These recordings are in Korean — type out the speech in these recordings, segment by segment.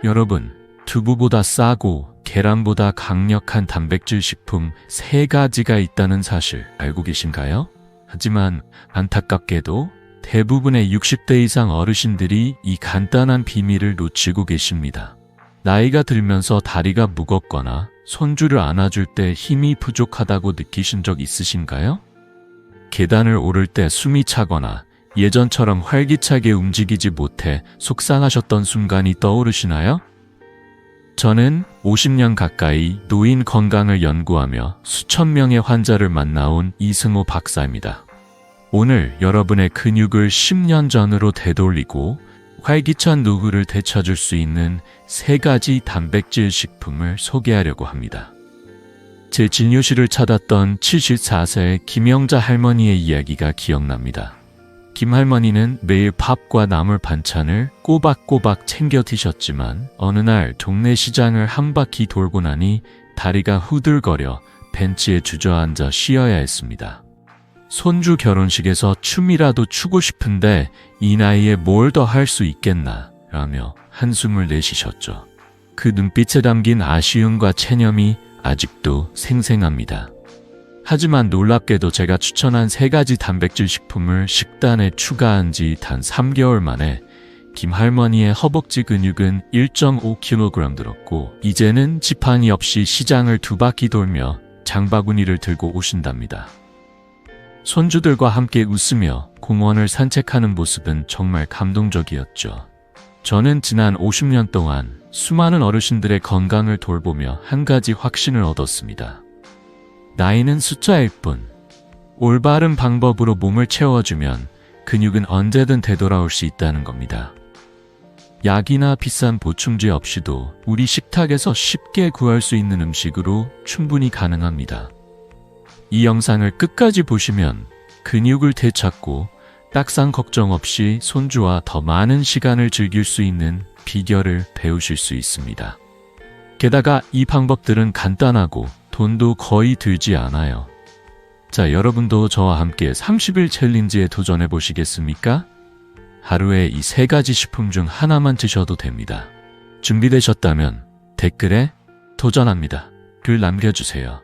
여러분, 두부보다 싸고 계란보다 강력한 단백질 식품 3가지가 있다는 사실 알고 계신가요? 하지만 안타깝게도 대부분의 60대 이상 어르신들이 이 간단한 비밀을 놓치고 계십니다. 나이가 들면서 다리가 무겁거나 손주를 안아줄 때 힘이 부족하다고 느끼신 적 있으신가요? 계단을 오를 때 숨이 차거나 예전처럼 활기차게 움직이지 못해 속상하셨던 순간이 떠오르시나요? 저는 50년 가까이 노인 건강을 연구하며 수천 명의 환자를 만나온 이승호 박사입니다. 오늘 여러분의 근육을 10년 전으로 되돌리고 활기찬 노후를 되찾을 수 있는 3가지 단백질 식품을 소개하려고 합니다. 제 진료실을 찾았던 74세의 김영자 할머니의 이야기가 기억납니다. 김 할머니는 매일 밥과 나물 반찬을 꼬박꼬박 챙겨 드셨지만 어느 날 동네 시장을 한 바퀴 돌고 나니 다리가 후들거려 벤치에 주저앉아 쉬어야 했습니다. 손주 결혼식에서 춤이라도 추고 싶은데 이 나이에 뭘 더 할 수 있겠나 라며 한숨을 내쉬셨죠. 그 눈빛에 담긴 아쉬움과 체념이 아직도 생생합니다. 하지만 놀랍게도 제가 추천한 3가지 단백질 식품을 식단에 추가한 지 단 3개월 만에 김 할머니의 허벅지 근육은 1.5kg 늘었고 이제는 지팡이 없이 시장을 2바퀴 돌며 장바구니를 들고 오신답니다. 손주들과 함께 웃으며 공원을 산책하는 모습은 정말 감동적이었죠. 저는 지난 50년 동안 수많은 어르신들의 건강을 돌보며 한 가지 확신을 얻었습니다. 나이는 숫자일 뿐. 올바른 방법으로 몸을 채워주면 근육은 언제든 되돌아올 수 있다는 겁니다. 약이나 비싼 보충제 없이도 우리 식탁에서 쉽게 구할 수 있는 음식으로 충분히 가능합니다. 이 영상을 끝까지 보시면 근육을 되찾고 딱상 걱정 없이 손주와 더 많은 시간을 즐길 수 있는 비결을 배우실 수 있습니다. 게다가 이 방법들은 간단하고 돈도 거의 들지 않아요. 자, 여러분도 저와 함께 30일 챌린지에 도전해 보시겠습니까? 하루에 이 3가지 식품 중 하나만 드셔도 됩니다. 준비되셨다면 댓글에 도전합니다. 글 남겨주세요.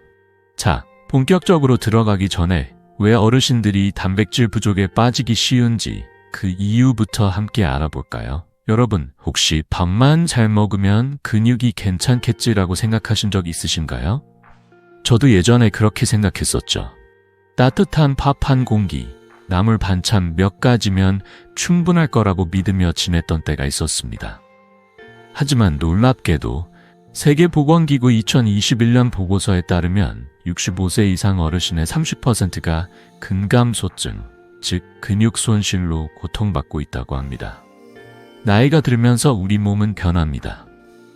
자, 본격적으로 들어가기 전에 왜 어르신들이 단백질 부족에 빠지기 쉬운지 그 이유부터 함께 알아볼까요? 여러분, 혹시 밥만 잘 먹으면 근육이 괜찮겠지라고 생각하신 적 있으신가요? 저도 예전에 그렇게 생각했었죠. 따뜻한 밥 한 공기, 나물 반찬 몇 가지면 충분할 거라고 믿으며 지냈던 때가 있었습니다. 하지만 놀랍게도 세계보건기구 2021년 보고서에 따르면 65세 이상 어르신의 30%가 근감소증, 즉 근육 손실로 고통받고 있다고 합니다. 나이가 들면서 우리 몸은 변합니다.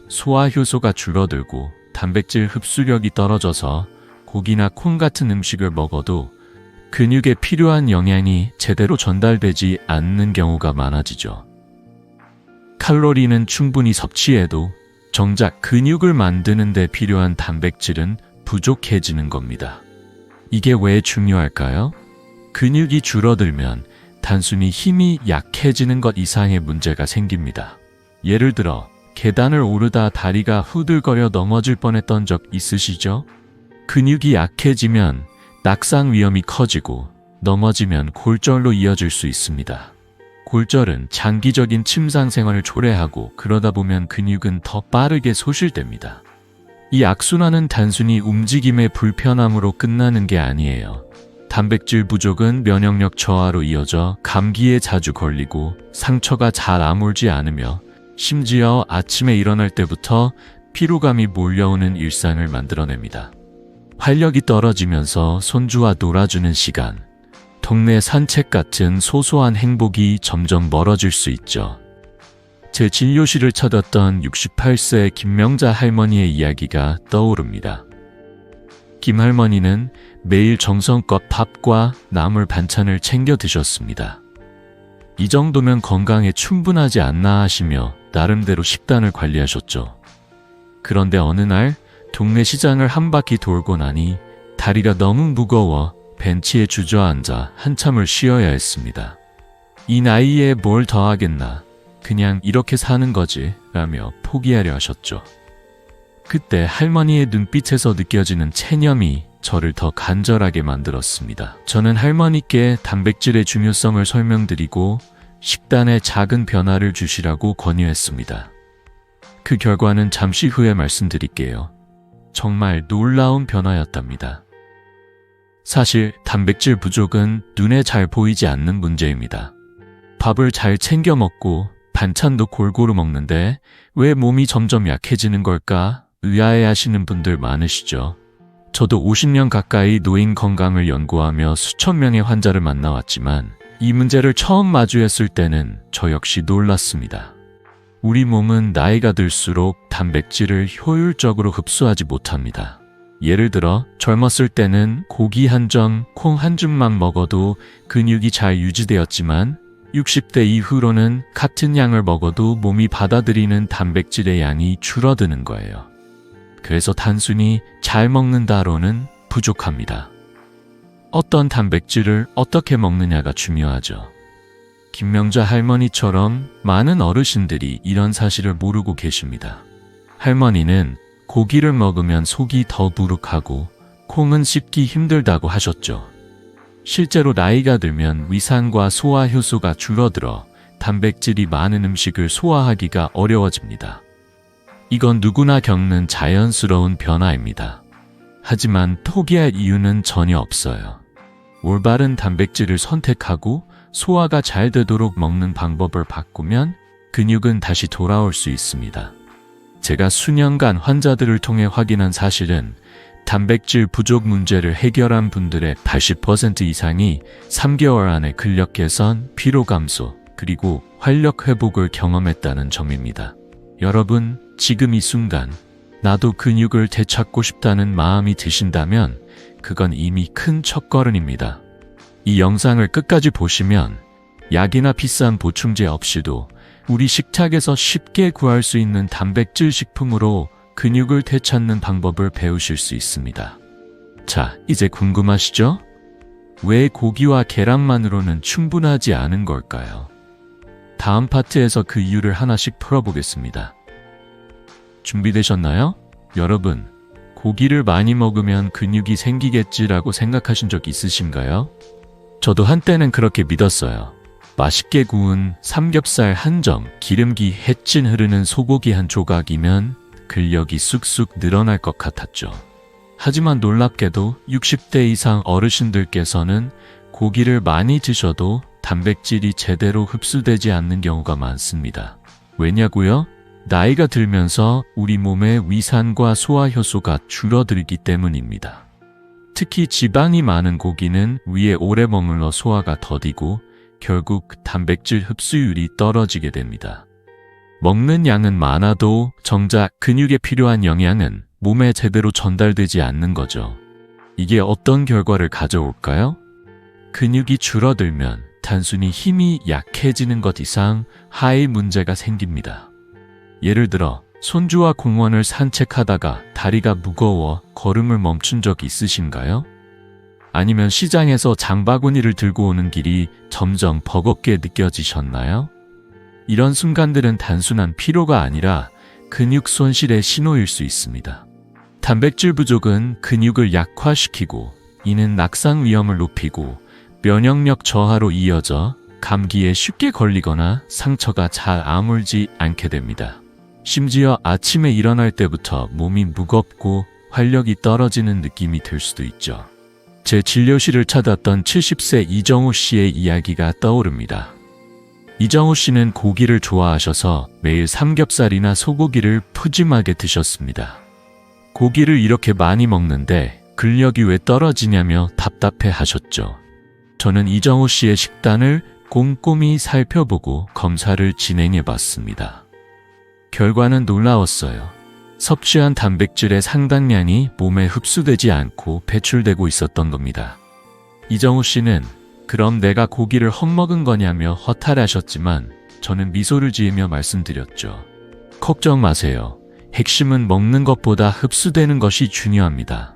소화 효소가 줄어들고 단백질 흡수력이 떨어져서 고기나 콩 같은 음식을 먹어도 근육에 필요한 영양이 제대로 전달되지 않는 경우가 많아지죠. 칼로리는 충분히 섭취해도 정작 근육을 만드는 데 필요한 단백질은 부족해지는 겁니다. 이게 왜 중요할까요? 근육이 줄어들면 단순히 힘이 약해지는 것 이상의 문제가 생깁니다. 예를 들어 계단을 오르다 다리가 후들거려 넘어질 뻔했던 적 있으시죠? 근육이 약해지면 낙상 위험이 커지고 넘어지면 골절로 이어질 수 있습니다. 골절은 장기적인 침상 생활을 초래하고 그러다 보면 근육은 더 빠르게 소실됩니다. 이 악순환은 단순히 움직임의 불편함으로 끝나는 게 아니에요. 단백질 부족은 면역력 저하로 이어져 감기에 자주 걸리고 상처가 잘 아물지 않으며 심지어 아침에 일어날 때부터 피로감이 몰려오는 일상을 만들어냅니다. 활력이 떨어지면서 손주와 놀아주는 시간, 동네 산책 같은 소소한 행복이 점점 멀어질 수 있죠. 제 진료실을 찾았던 68세 김명자 할머니의 이야기가 떠오릅니다. 김 할머니는 매일 정성껏 밥과 나물 반찬을 챙겨 드셨습니다. 이 정도면 건강에 충분하지 않나 하시며 나름대로 식단을 관리하셨죠. 그런데 어느 날 동네 시장을 한 바퀴 돌고 나니 다리가 너무 무거워 벤치에 주저앉아 한참을 쉬어야 했습니다. 이 나이에 뭘 더 하겠나, 그냥 이렇게 사는 거지 라며 포기하려 하셨죠. 그때 할머니의 눈빛에서 느껴지는 체념이 저를 더 간절하게 만들었습니다. 저는 할머니께 단백질의 중요성을 설명드리고 식단에 작은 변화를 주시라고 권유했습니다. 그 결과는 잠시 후에 말씀드릴게요. 정말 놀라운 변화였답니다. 사실 단백질 부족은 눈에 잘 보이지 않는 문제입니다. 밥을 잘 챙겨 먹고 반찬도 골고루 먹는데 왜 몸이 점점 약해지는 걸까 의아해하시는 분들 많으시죠. 저도 50년 가까이 노인 건강을 연구하며 수천 명의 환자를 만나왔지만 이 문제를 처음 마주했을 때는 저 역시 놀랐습니다. 우리 몸은 나이가 들수록 단백질을 효율적으로 흡수하지 못합니다. 예를 들어 젊었을 때는 고기 한 점, 콩 한 줌만 먹어도 근육이 잘 유지되었지만 60대 이후로는 같은 양을 먹어도 몸이 받아들이는 단백질의 양이 줄어드는 거예요. 그래서 단순히 잘 먹는다로는 부족합니다. 어떤 단백질을 어떻게 먹느냐가 중요하죠. 김명자 할머니처럼 많은 어르신들이 이런 사실을 모르고 계십니다. 할머니는 고기를 먹으면 속이 더부룩하고 콩은 씹기 힘들다고 하셨죠. 실제로 나이가 들면 위산과 소화 효소가 줄어들어 단백질이 많은 음식을 소화하기가 어려워집니다. 이건 누구나 겪는 자연스러운 변화입니다. 하지만 포기할 이유는 전혀 없어요. 올바른 단백질을 선택하고 소화가 잘 되도록 먹는 방법을 바꾸면 근육은 다시 돌아올 수 있습니다. 제가 수년간 환자들을 통해 확인한 사실은 단백질 부족 문제를 해결한 분들의 80% 이상이 3개월 안에 근력 개선, 피로 감소, 그리고 활력 회복을 경험했다는 점입니다. 여러분, 지금 이 순간 나도 근육을 되찾고 싶다는 마음이 드신다면 그건 이미 큰 첫걸음입니다. 이 영상을 끝까지 보시면 약이나 비싼 보충제 없이도 우리 식탁에서 쉽게 구할 수 있는 단백질 식품으로 근육을 되찾는 방법을 배우실 수 있습니다. 자, 이제 궁금하시죠? 왜 고기와 계란만으로는 충분하지 않은 걸까요? 다음 파트에서 그 이유를 하나씩 풀어보겠습니다. 준비되셨나요? 여러분, 고기를 많이 먹으면 근육이 생기겠지라고 생각하신 적 있으신가요? 저도 한때는 그렇게 믿었어요. 맛있게 구운 삼겹살 한 점, 기름기 햇진 흐르는 소고기 한 조각이면 근력이 쑥쑥 늘어날 것 같았죠. 하지만 놀랍게도 60대 이상 어르신들께서는 고기를 많이 드셔도 단백질이 제대로 흡수되지 않는 경우가 많습니다. 왜냐고요? 나이가 들면서 우리 몸의 위산과 소화 효소가 줄어들기 때문입니다. 특히 지방이 많은 고기는 위에 오래 머물러 소화가 더디고 결국 단백질 흡수율이 떨어지게 됩니다. 먹는 양은 많아도 정작 근육에 필요한 영양은 몸에 제대로 전달되지 않는 거죠. 이게 어떤 결과를 가져올까요? 근육이 줄어들면 단순히 힘이 약해지는 것 이상 하의 문제가 생깁니다. 예를 들어 손주와 공원을 산책하다가 다리가 무거워 걸음을 멈춘 적 있으신가요? 아니면 시장에서 장바구니를 들고 오는 길이 점점 버겁게 느껴지셨나요? 이런 순간들은 단순한 피로가 아니라 근육 손실의 신호일 수 있습니다. 단백질 부족은 근육을 약화시키고 이는 낙상 위험을 높이고 면역력 저하로 이어져 감기에 쉽게 걸리거나 상처가 잘 아물지 않게 됩니다. 심지어 아침에 일어날 때부터 몸이 무겁고 활력이 떨어지는 느낌이 들 수도 있죠. 제 진료실을 찾았던 70세 이정호 씨의 이야기가 떠오릅니다. 이정호 씨는 고기를 좋아하셔서 매일 삼겹살이나 소고기를 푸짐하게 드셨습니다. 고기를 이렇게 많이 먹는데 근력이 왜 떨어지냐며 답답해 하셨죠. 저는 이정호 씨의 식단을 꼼꼼히 살펴보고 검사를 진행해 봤습니다. 결과는 놀라웠어요. 섭취한 단백질의 상당량이 몸에 흡수되지 않고 배출되고 있었던 겁니다. 이정호 씨는 그럼 내가 고기를 헛먹은 거냐며 허탈하셨지만 저는 미소를 지으며 말씀드렸죠. 걱정 마세요. 핵심은 먹는 것보다 흡수되는 것이 중요합니다.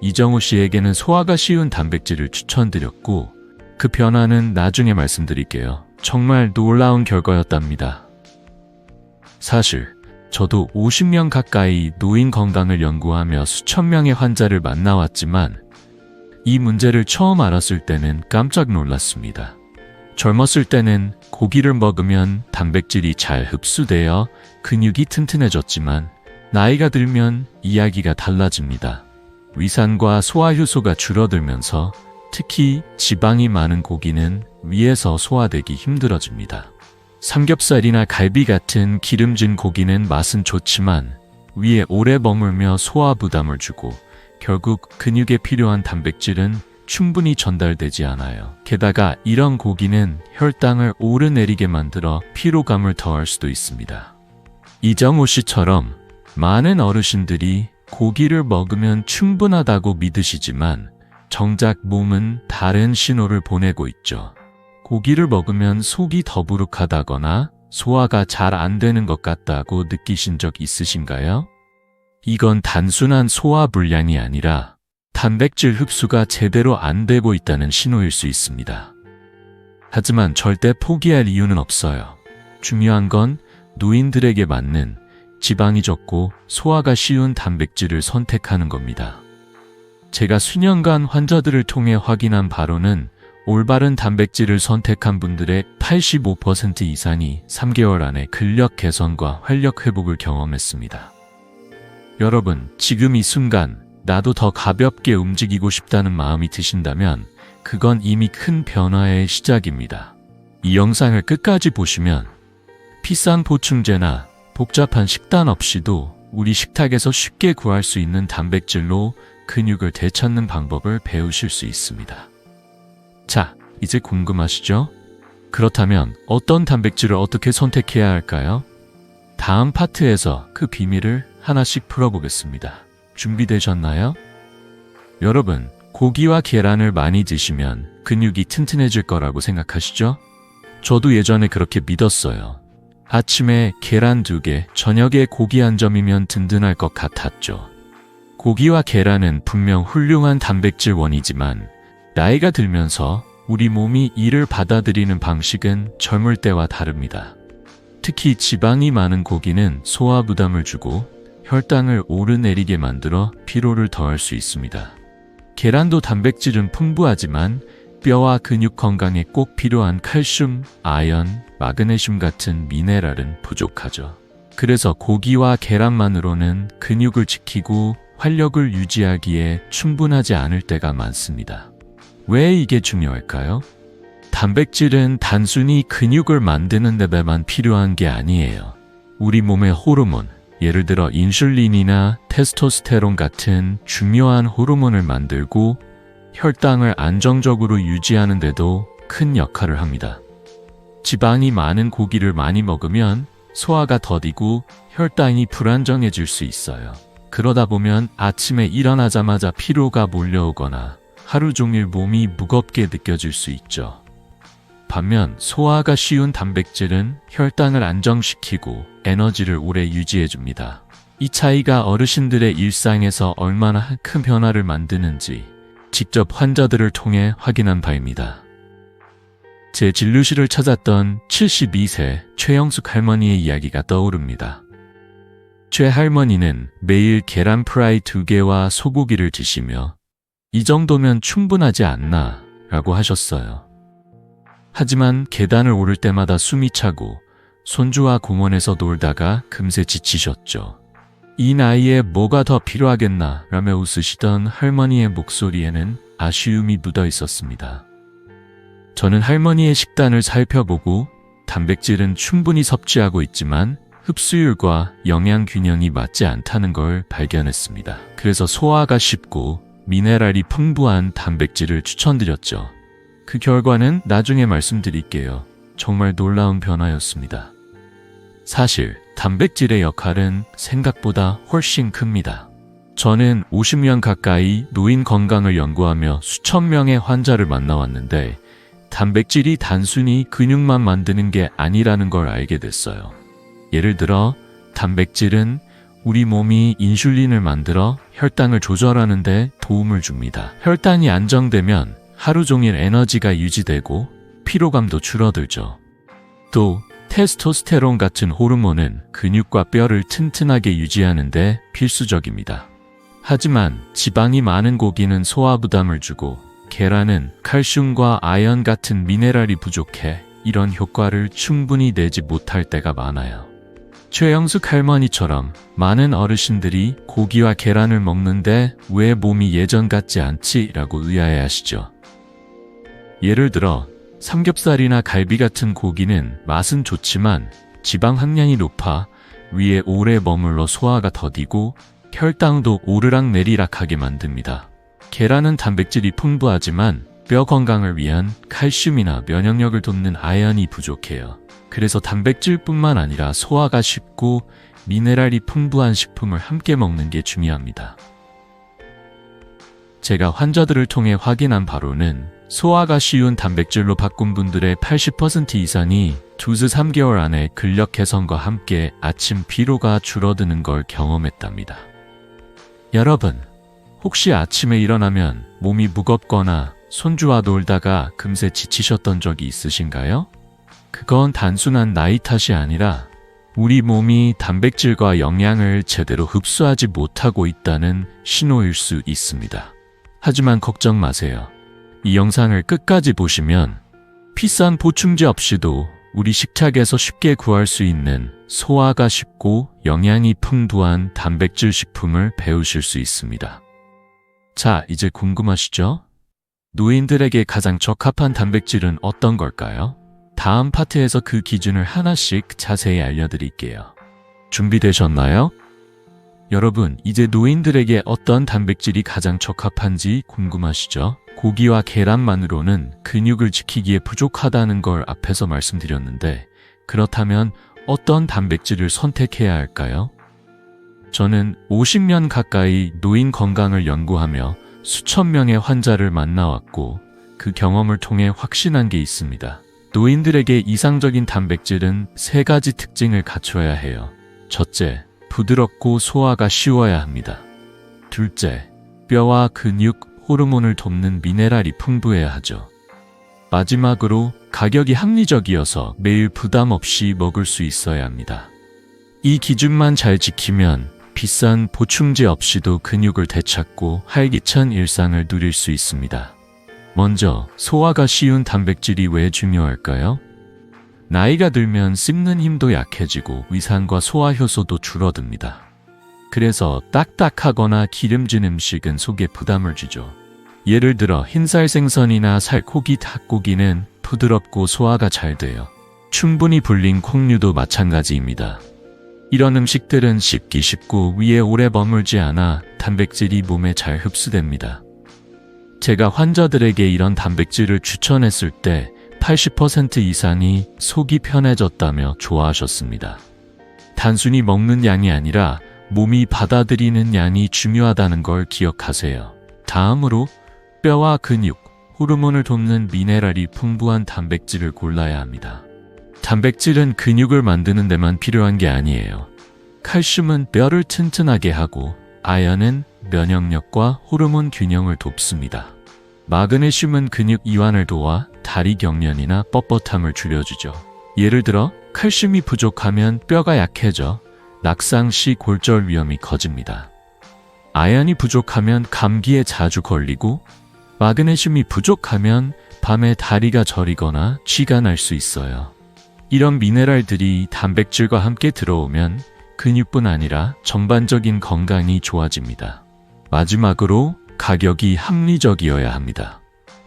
이정호 씨에게는 소화가 쉬운 단백질을 추천드렸고 그 변화는 나중에 말씀드릴게요. 정말 놀라운 결과였답니다. 사실 저도 50년 가까이 노인 건강을 연구하며 수천 명의 환자를 만나왔지만 이 문제를 처음 알았을 때는 깜짝 놀랐습니다. 젊었을 때는 고기를 먹으면 단백질이 잘 흡수되어 근육이 튼튼해졌지만 나이가 들면 이야기가 달라집니다. 위산과 소화 효소가 줄어들면서 특히 지방이 많은 고기는 위에서 소화되기 힘들어집니다. 삼겹살이나 갈비 같은 기름진 고기는 맛은 좋지만 위에 오래 머물며 소화 부담을 주고 결국 근육에 필요한 단백질은 충분히 전달되지 않아요. 게다가 이런 고기는 혈당을 오르내리게 만들어 피로감을 더할 수도 있습니다. 이정호 씨처럼 많은 어르신들이 고기를 먹으면 충분하다고 믿으시지만 정작 몸은 다른 신호를 보내고 있죠. 고기를 먹으면 속이 더부룩하다거나 소화가 잘 안 되는 것 같다고 느끼신 적 있으신가요? 이건 단순한 소화 불량이 아니라 단백질 흡수가 제대로 안 되고 있다는 신호일 수 있습니다. 하지만 절대 포기할 이유는 없어요. 중요한 건 노인들에게 맞는 지방이 적고 소화가 쉬운 단백질을 선택하는 겁니다. 제가 수년간 환자들을 통해 확인한 바로는 올바른 단백질을 선택한 분들의 85% 이상이 3개월 안에 근력 개선과 활력 회복을 경험했습니다. 여러분, 지금 이 순간 나도 더 가볍게 움직이고 싶다는 마음이 드신다면 그건 이미 큰 변화의 시작입니다. 이 영상을 끝까지 보시면 비싼 보충제나 복잡한 식단 없이도 우리 식탁에서 쉽게 구할 수 있는 단백질로 근육을 되찾는 방법을 배우실 수 있습니다. 자, 이제 궁금하시죠? 그렇다면 어떤 단백질을 어떻게 선택해야 할까요? 다음 파트에서 그 비밀을 하나씩 풀어보겠습니다. 준비되셨나요? 여러분, 고기와 계란을 많이 드시면 근육이 튼튼해질 거라고 생각하시죠? 저도 예전에 그렇게 믿었어요. 아침에 계란 2개, 저녁에 고기 1점이면 든든할 것 같았죠. 고기와 계란은 분명 훌륭한 단백질 원이지만 나이가 들면서 우리 몸이 이를 받아들이는 방식은 젊을 때와 다릅니다. 특히 지방이 많은 고기는 소화 부담을 주고 혈당을 오르내리게 만들어 피로를 더할 수 있습니다. 계란도 단백질은 풍부하지만 뼈와 근육 건강에 꼭 필요한 칼슘, 아연, 마그네슘 같은 미네랄은 부족하죠. 그래서 고기와 계란만으로는 근육을 지키고 활력을 유지하기에 충분하지 않을 때가 많습니다. 왜 이게 중요할까요? 단백질은 단순히 근육을 만드는 데만 필요한 게 아니에요. 우리 몸의 호르몬, 예를 들어 인슐린이나 테스토스테론 같은 중요한 호르몬을 만들고 혈당을 안정적으로 유지하는 데도 큰 역할을 합니다. 지방이 많은 고기를 많이 먹으면 소화가 더디고 혈당이 불안정해질 수 있어요. 그러다 보면 아침에 일어나자마자 피로가 몰려오거나 하루 종일 몸이 무겁게 느껴질 수 있죠. 반면 소화가 쉬운 단백질은 혈당을 안정시키고 에너지를 오래 유지해줍니다. 이 차이가 어르신들의 일상에서 얼마나 큰 변화를 만드는지 직접 환자들을 통해 확인한 바입니다. 제 진료실을 찾았던 72세 최영숙 할머니의 이야기가 떠오릅니다. 최 할머니는 매일 계란 프라이 2개와 소고기를 드시며 이 정도면 충분하지 않나 라고 하셨어요. 하지만 계단을 오를 때마다 숨이 차고 손주와 공원에서 놀다가 금세 지치셨죠. 이 나이에 뭐가 더 필요하겠나 라며 웃으시던 할머니의 목소리에는 아쉬움이 묻어 있었습니다. 저는 할머니의 식단을 살펴보고 단백질은 충분히 섭취하고 있지만 흡수율과 영양 균형이 맞지 않다는 걸 발견했습니다. 그래서 소화가 쉽고 미네랄이 풍부한 단백질을 추천드렸죠. 그 결과는 나중에 말씀드릴게요. 정말 놀라운 변화였습니다. 사실 단백질의 역할은 생각보다 훨씬 큽니다. 저는 50년 가까이 노인 건강을 연구하며 수천 명의 환자를 만나왔는데 단백질이 단순히 근육만 만드는 게 아니라는 걸 알게 됐어요. 예를 들어 단백질은 우리 몸이 인슐린을 만들어 혈당을 조절하는 데 도움을 줍니다. 혈당이 안정되면 하루 종일 에너지가 유지되고 피로감도 줄어들죠. 또 테스토스테론 같은 호르몬은 근육과 뼈를 튼튼하게 유지하는데 필수적입니다. 하지만 지방이 많은 고기는 소화 부담을 주고 계란은 칼슘과 아연 같은 미네랄이 부족해 이런 효과를 충분히 내지 못할 때가 많아요. 최영숙 할머니처럼 많은 어르신들이 고기와 계란을 먹는데 왜 몸이 예전 같지 않지? 라고 의아해하시죠. 예를 들어 삼겹살이나 갈비 같은 고기는 맛은 좋지만 지방 함량이 높아 위에 오래 머물러 소화가 더디고 혈당도 오르락내리락하게 만듭니다. 계란은 단백질이 풍부하지만 뼈 건강을 위한 칼슘이나 면역력을 돋는 아연이 부족해요. 그래서 단백질뿐만 아니라 소화가 쉽고 미네랄이 풍부한 식품을 함께 먹는 게 중요합니다. 제가 환자들을 통해 확인한 바로는 소화가 쉬운 단백질로 바꾼 분들의 80% 이상이 2~3개월 안에 근력 개선과 함께 아침 피로가 줄어드는 걸 경험했답니다. 여러분, 혹시 아침에 일어나면 몸이 무겁거나 손주와 놀다가 금세 지치셨던 적이 있으신가요? 그건 단순한 나이 탓이 아니라 우리 몸이 단백질과 영양을 제대로 흡수하지 못하고 있다는 신호일 수 있습니다. 하지만 걱정 마세요. 이 영상을 끝까지 보시면 비싼 보충제 없이도 우리 식탁에서 쉽게 구할 수 있는 소화가 쉽고 영양이 풍부한 단백질 식품을 배우실 수 있습니다. 자, 이제 궁금하시죠? 노인들에게 가장 적합한 단백질은 어떤 걸까요? 다음 파트에서 그 기준을 하나씩 자세히 알려드릴게요. 준비되셨나요? 여러분, 이제 노인들에게 어떤 단백질이 가장 적합한지 궁금하시죠? 고기와 계란만으로는 근육을 지키기에 부족하다는 걸 앞에서 말씀드렸는데, 그렇다면 어떤 단백질을 선택해야 할까요? 저는 50년 가까이 노인 건강을 연구하며 수천 명의 환자를 만나왔고 그 경험을 통해 확신한 게 있습니다. 노인들에게 이상적인 단백질은 3가지 특징을 갖춰야 해요. 첫째, 부드럽고 소화가 쉬워야 합니다. 둘째, 뼈와 근육, 호르몬을 돕는 미네랄이 풍부해야 하죠. 마지막으로 가격이 합리적이어서 매일 부담 없이 먹을 수 있어야 합니다. 이 기준만 잘 지키면 비싼 보충제 없이도 근육을 되찾고 활기찬 일상을 누릴 수 있습니다. 먼저 소화가 쉬운 단백질이 왜 중요할까요? 나이가 들면 씹는 힘도 약해지고 위산과 소화 효소도 줄어듭니다. 그래서 딱딱하거나 기름진 음식은 속에 부담을 주죠. 예를 들어 흰살 생선이나 살코기, 닭고기는 부드럽고 소화가 잘 돼요. 충분히 불린 콩류도 마찬가지입니다. 이런 음식들은 씹기 쉽고 위에 오래 머물지 않아 단백질이 몸에 잘 흡수됩니다. 제가 환자들에게 이런 단백질을 추천했을 때 80% 이상이 속이 편해졌다며 좋아하셨습니다. 단순히 먹는 양이 아니라 몸이 받아들이는 양이 중요하다는 걸 기억하세요. 다음으로 뼈와 근육, 호르몬을 돕는 미네랄이 풍부한 단백질을 골라야 합니다. 단백질은 근육을 만드는 데만 필요한 게 아니에요. 칼슘은 뼈를 튼튼하게 하고 아연은 면역력과 호르몬 균형을 돕습니다. 마그네슘은 근육 이완을 도와 다리 경련이나 뻣뻣함을 줄여주죠. 예를 들어 칼슘이 부족하면 뼈가 약해져 낙상 시 골절 위험이 커집니다. 아연이 부족하면 감기에 자주 걸리고 마그네슘이 부족하면 밤에 다리가 저리거나 쥐가 날 수 있어요. 이런 미네랄들이 단백질과 함께 들어오면 근육뿐 아니라 전반적인 건강이 좋아집니다. 마지막으로 가격이 합리적이어야 합니다.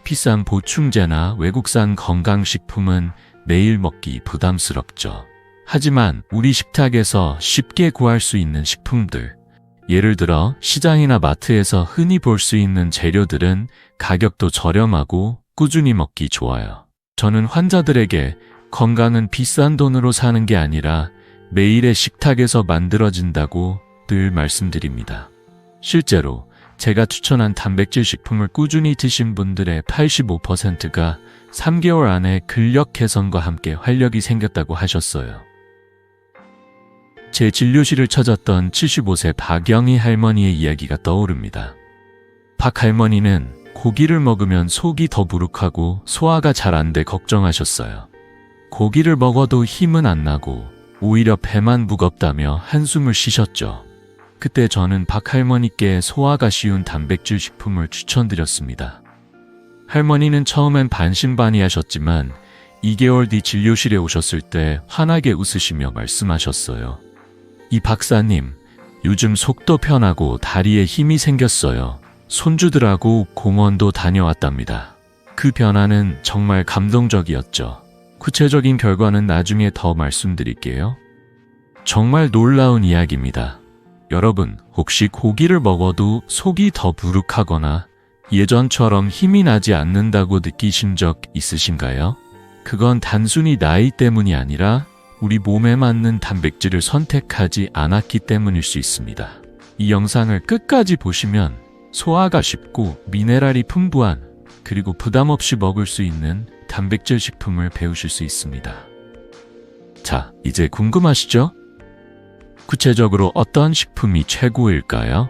비싼 보충제나 외국산 건강식품은 매일 먹기 부담스럽죠. 하지만 우리 식탁에서 쉽게 구할 수 있는 식품들, 예를 들어 시장이나 마트에서 흔히 볼 수 있는 재료들은 가격도 저렴하고 꾸준히 먹기 좋아요. 저는 환자들에게 건강은 비싼 돈으로 사는 게 아니라 매일의 식탁에서 만들어진다고 늘 말씀드립니다. 실제로 제가 추천한 단백질 식품을 꾸준히 드신 분들의 85%가 3개월 안에 근력 개선과 함께 활력이 생겼다고 하셨어요. 제 진료실을 찾았던 75세 박영희 할머니의 이야기가 떠오릅니다. 박 할머니는 고기를 먹으면 속이 더부룩하고 소화가 잘 안 돼 걱정하셨어요. 고기를 먹어도 힘은 안 나고 오히려 배만 무겁다며 한숨을 쉬셨죠. 그때 저는 박 할머니께 소화가 쉬운 단백질 식품을 추천드렸습니다. 할머니는 처음엔 반신반의하셨지만 2개월 뒤 진료실에 오셨을 때 환하게 웃으시며 말씀하셨어요. 이 박사님, 요즘 속도 편하고 다리에 힘이 생겼어요. 손주들하고 공원도 다녀왔답니다. 그 변화는 정말 감동적이었죠. 구체적인 결과는 나중에 더 말씀드릴게요. 정말 놀라운 이야기입니다. 여러분, 혹시 고기를 먹어도 속이 더 부룩하거나 예전처럼 힘이 나지 않는다고 느끼신 적 있으신가요? 그건 단순히 나이 때문이 아니라 우리 몸에 맞는 단백질을 선택하지 않았기 때문일 수 있습니다. 이 영상을 끝까지 보시면 소화가 쉽고 미네랄이 풍부한 그리고 부담 없이 먹을 수 있는 단백질 식품을 배우실 수 있습니다. 자, 이제 궁금하시죠? 구체적으로 어떤 식품이 최고일까요?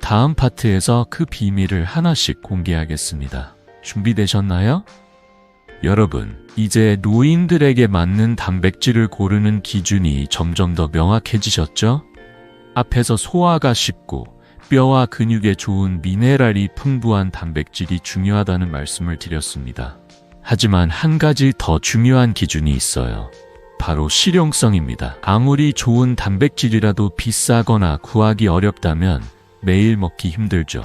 다음 파트에서 그 비밀을 하나씩 공개하겠습니다. 준비되셨나요? 여러분, 이제 노인들에게 맞는 단백질을 고르는 기준이 점점 더 명확해지셨죠? 앞에서 소화가 쉽고 뼈와 근육에 좋은 미네랄이 풍부한 단백질이 중요하다는 말씀을 드렸습니다. 하지만 한 가지 더 중요한 기준이 있어요. 바로 실용성입니다. 아무리 좋은 단백질이라도 비싸거나 구하기 어렵다면 매일 먹기 힘들죠.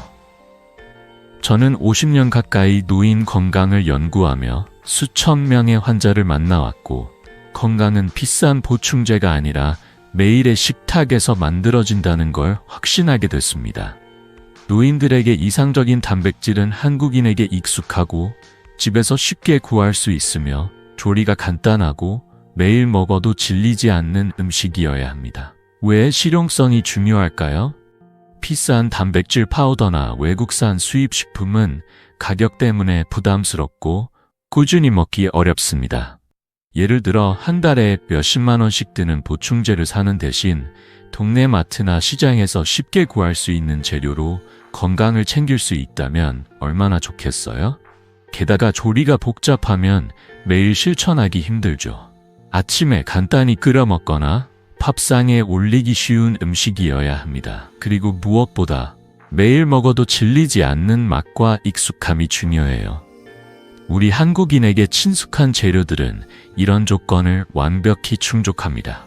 저는 50년 가까이 노인 건강을 연구하며 수천 명의 환자를 만나왔고, 건강은 비싼 보충제가 아니라 매일의 식탁에서 만들어진다는 걸 확신하게 됐습니다. 노인들에게 이상적인 단백질은 한국인에게 익숙하고 집에서 쉽게 구할 수 있으며 조리가 간단하고 매일 먹어도 질리지 않는 음식이어야 합니다. 왜 실용성이 중요할까요? 비싼 단백질 파우더나 외국산 수입 식품은 가격 때문에 부담스럽고 꾸준히 먹기 어렵습니다. 예를 들어 한 달에 몇십만 원씩 드는 보충제를 사는 대신 동네 마트나 시장에서 쉽게 구할 수 있는 재료로 건강을 챙길 수 있다면 얼마나 좋겠어요? 게다가 조리가 복잡하면 매일 실천하기 힘들죠. 아침에 간단히 끓여 먹거나 밥상에 올리기 쉬운 음식이어야 합니다. 그리고 무엇보다 매일 먹어도 질리지 않는 맛과 익숙함이 중요해요. 우리 한국인에게 친숙한 재료들은 이런 조건을 완벽히 충족합니다.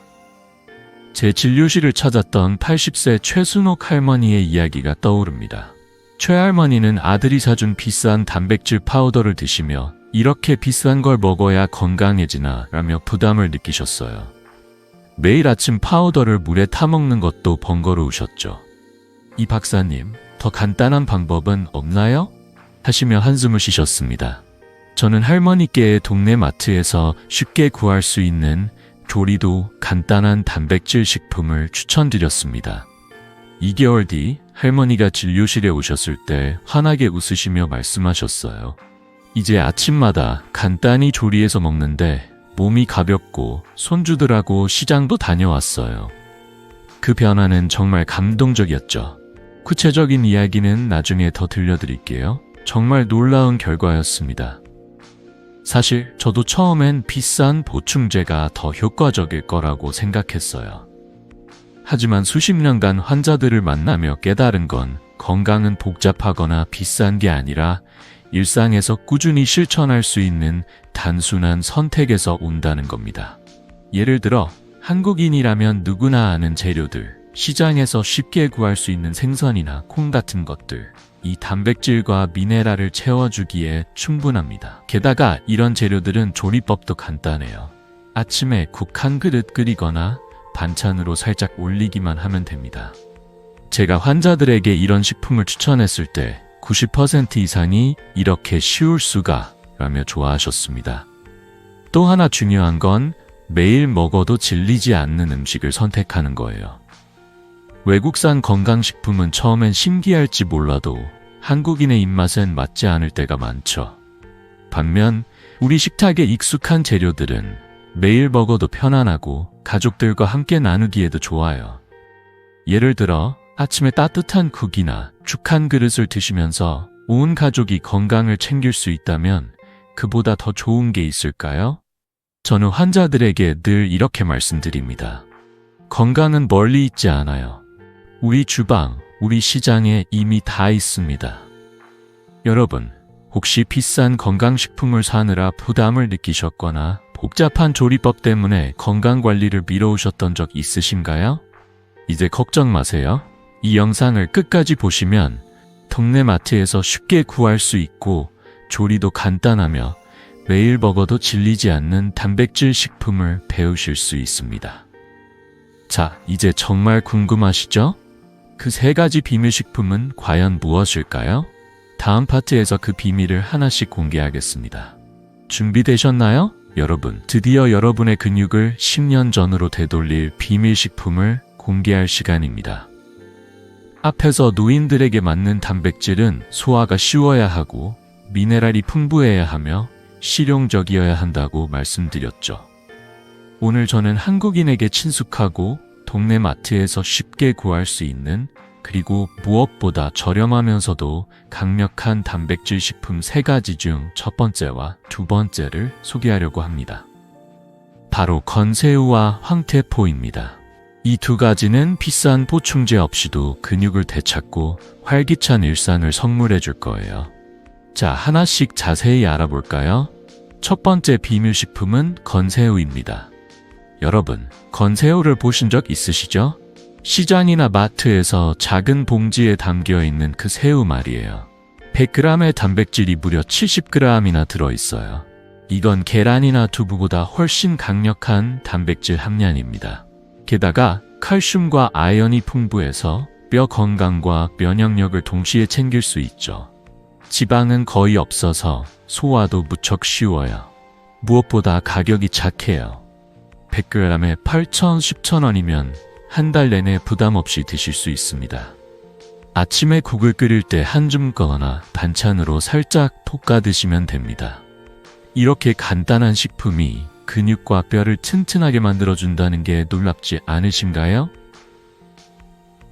제 진료실을 찾았던 80세 최순옥 할머니의 이야기가 떠오릅니다. 최 할머니는 아들이 사준 비싼 단백질 파우더를 드시며 이렇게 비싼 걸 먹어야 건강해지나 라며 부담을 느끼셨어요. 매일 아침 파우더를 물에 타먹는 것도 번거로우셨죠. 이 박사님, 더 간단한 방법은 없나요? 하시며 한숨을 쉬셨습니다. 저는 할머니께 동네 마트에서 쉽게 구할 수 있는 조리도 간단한 단백질 식품을 추천드렸습니다. 2개월 뒤 할머니가 진료실에 오셨을 때 환하게 웃으시며 말씀하셨어요. 이제 아침마다 간단히 조리해서 먹는데 몸이 가볍고 손주들하고 시장도 다녀왔어요. 그 변화는 정말 감동적이었죠. 구체적인 이야기는 나중에 더 들려드릴게요. 정말 놀라운 결과였습니다. 사실 저도 처음엔 비싼 보충제가 더 효과적일 거라고 생각했어요. 하지만 수십 년간 환자들을 만나며 깨달은 건 건강은 복잡하거나 비싼 게 아니라 일상에서 꾸준히 실천할 수 있는 단순한 선택에서 온다는 겁니다. 예를 들어 한국인이라면 누구나 아는 재료들, 시장에서 쉽게 구할 수 있는 생선이나 콩 같은 것들, 이 단백질과 미네랄을 채워주기에 충분합니다. 게다가 이런 재료들은 조리법도 간단해요. 아침에 국 한 그릇 끓이거나 반찬으로 살짝 올리기만 하면 됩니다. 제가 환자들에게 이런 식품을 추천했을 때 90% 이상이 이렇게 쉬울 수가 라며 좋아하셨습니다. 또 하나 중요한 건 매일 먹어도 질리지 않는 음식을 선택하는 거예요. 외국산 건강식품은 처음엔 신기할지 몰라도 한국인의 입맛엔 맞지 않을 때가 많죠. 반면 우리 식탁에 익숙한 재료들은 매일 먹어도 편안하고 가족들과 함께 나누기에도 좋아요. 예를 들어 아침에 따뜻한 국이나 죽 한 그릇을 드시면서 온 가족이 건강을 챙길 수 있다면 그보다 더 좋은 게 있을까요? 저는 환자들에게 늘 이렇게 말씀드립니다. 건강은 멀리 있지 않아요. 우리 주방, 우리 시장에 이미 다 있습니다. 여러분, 혹시 비싼 건강식품을 사느라 부담을 느끼셨거나 복잡한 조리법 때문에 건강관리를 미뤄오셨던 적 있으신가요? 이제 걱정 마세요. 이 영상을 끝까지 보시면 동네 마트에서 쉽게 구할 수 있고 조리도 간단하며 매일 먹어도 질리지 않는 단백질 식품을 배우실 수 있습니다. 자, 이제 정말 궁금하시죠? 그 3가지 비밀식품은 과연 무엇일까요? 다음 파트에서 그 비밀을 하나씩 공개하겠습니다. 준비되셨나요? 여러분, 드디어 여러분의 근육을 10년 전으로 되돌릴 비밀식품을 공개할 시간입니다. 앞에서 노인들에게 맞는 단백질은 소화가 쉬워야 하고 미네랄이 풍부해야 하며 실용적이어야 한다고 말씀드렸죠. 오늘 저는 한국인에게 친숙하고 동네 마트에서 쉽게 구할 수 있는 그리고 무엇보다 저렴하면서도 강력한 단백질 식품 3가지 중 첫 번째와 두 번째를 소개하려고 합니다. 바로 건새우와 황태포입니다. 이 2가지는 비싼 보충제 없이도 근육을 되찾고 활기찬 일상을 선물해 줄 거예요. 자, 하나씩 자세히 알아볼까요? 첫 번째 비밀식품은 건새우입니다. 여러분, 건새우를 보신 적 있으시죠? 시장이나 마트에서 작은 봉지에 담겨 있는 그 새우 말이에요. 100g의 단백질이 무려 70g이나 들어있어요. 이건 계란이나 두부보다 훨씬 강력한 단백질 함량입니다. 게다가 칼슘과 아연이 풍부해서 뼈 건강과 면역력을 동시에 챙길 수 있죠. 지방은 거의 없어서 소화도 무척 쉬워요. 무엇보다 가격이 착해요. 100g에 8,000, 10,000원이면 한 달 내내 부담 없이 드실 수 있습니다. 아침에 국을 끓일 때 한 줌거나 반찬으로 살짝 볶아 드시면 됩니다. 이렇게 간단한 식품이 근육과 뼈를 튼튼하게 만들어준다는 게 놀랍지 않으신가요?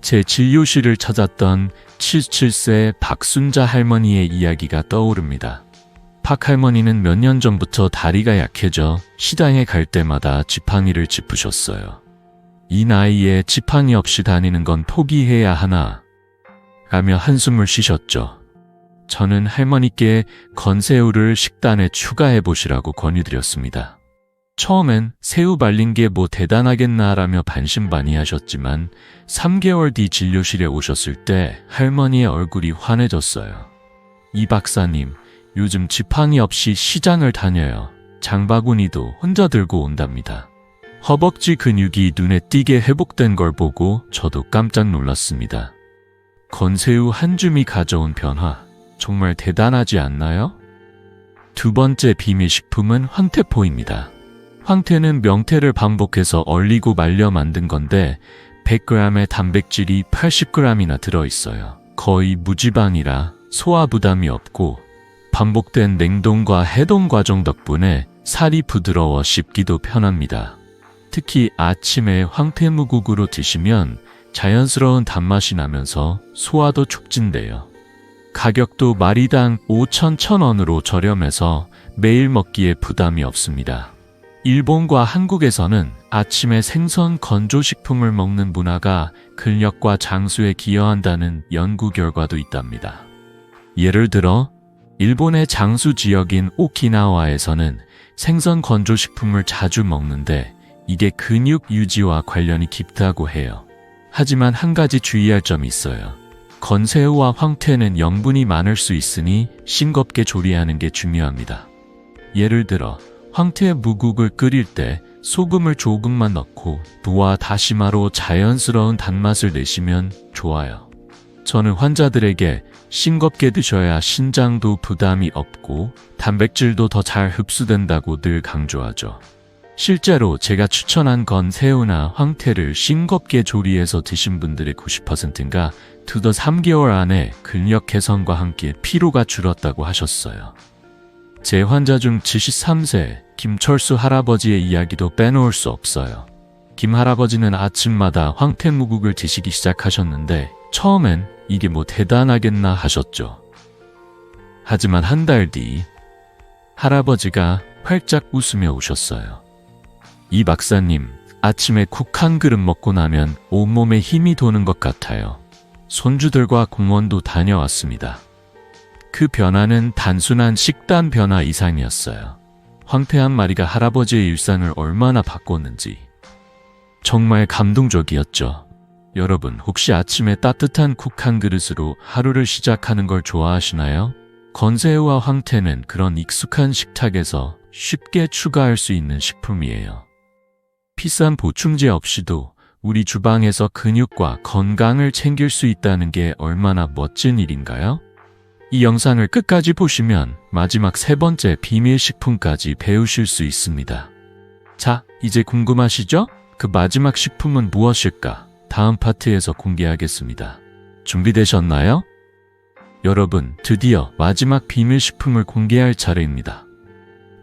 제 진료실을 찾았던 77세 박순자 할머니의 이야기가 떠오릅니다. 박 할머니는 몇 년 전부터 다리가 약해져 시장에 갈 때마다 지팡이를 짚으셨어요. 이 나이에 지팡이 없이 다니는 건 포기해야 하나 라며 한숨을 쉬셨죠. 저는 할머니께 건새우를 식단에 추가해 보시라고 권유드렸습니다. 처음엔 새우 말린 게 뭐 대단하겠나 라며 반신반의하셨지만 3개월 뒤 진료실에 오셨을 때 할머니의 얼굴이 환해졌어요. 이 박사님, 요즘 지팡이 없이 시장을 다녀요. 장바구니도 혼자 들고 온답니다. 허벅지 근육이 눈에 띄게 회복된 걸 보고 저도 깜짝 놀랐습니다. 건새우 한 줌이 가져온 변화, 정말 대단하지 않나요? 두 번째 비밀식품은 황태포입니다. 황태는 명태를 반복해서 얼리고 말려 만든 건데 100g의 단백질이 80g이나 들어있어요. 거의 무지방이라 소화 부담이 없고 반복된 냉동과 해동 과정 덕분에 살이 부드러워 씹기도 편합니다. 특히 아침에 황태무국으로 드시면 자연스러운 단맛이 나면서 소화도 촉진돼요. 가격도 마리당 5,000, 1,000원으로 저렴해서 매일 먹기에 부담이 없습니다. 일본과 한국에서는 아침에 생선 건조식품을 먹는 문화가 근력과 장수에 기여한다는 연구 결과도 있답니다. 예를 들어 일본의 장수 지역인 오키나와에서는 생선 건조식품을 자주 먹는데 이게 근육 유지와 관련이 깊다고 해요. 하지만 한 가지 주의할 점이 있어요. 건새우와 황태는 영분이 많을 수 있으니 싱겁게 조리하는 게 중요합니다. 예를 들어 황태 무국을 끓일 때 소금을 조금만 넣고 무와 다시마로 자연스러운 단맛을 내시면 좋아요. 저는 환자들에게 싱겁게 드셔야 신장도 부담이 없고 단백질도 더 잘 흡수된다고 늘 강조하죠. 실제로 제가 추천한 건새우나 황태를 싱겁게 조리해서 드신 분들의 90%가 2~3개월 안에 근력 개선과 함께 피로가 줄었다고 하셨어요. 제 환자 중 73세 김철수 할아버지의 이야기도 빼놓을 수 없어요. 김 할아버지는 아침마다 황태무국을 드시기 시작하셨는데 처음엔 이게 뭐 대단하겠나 하셨죠. 하지만 한 달 뒤 할아버지가 활짝 웃으며 오셨어요. 이 박사님, 아침에 국 한 그릇 먹고 나면 온몸에 힘이 도는 것 같아요. 손주들과 공원도 다녀왔습니다. 그 변화는 단순한 식단 변화 이상이었어요. 황태 한 마리가 할아버지의 일상을 얼마나 바꿨는지. 정말 감동적이었죠. 여러분, 혹시 아침에 따뜻한 국 한 그릇으로 하루를 시작하는 걸 좋아하시나요? 건새우와 황태는 그런 익숙한 식탁에서 쉽게 추가할 수 있는 식품이에요. 비싼 보충제 없이도 우리 주방에서 근육과 건강을 챙길 수 있다는 게 얼마나 멋진 일인가요? 이 영상을 끝까지 보시면 마지막 세 번째 비밀 식품까지 배우실 수 있습니다. 자, 이제 궁금하시죠? 그 마지막 식품은 무엇일까? 다음 파트에서 공개하겠습니다. 준비되셨나요? 여러분, 드디어 마지막 비밀 식품을 공개할 차례입니다.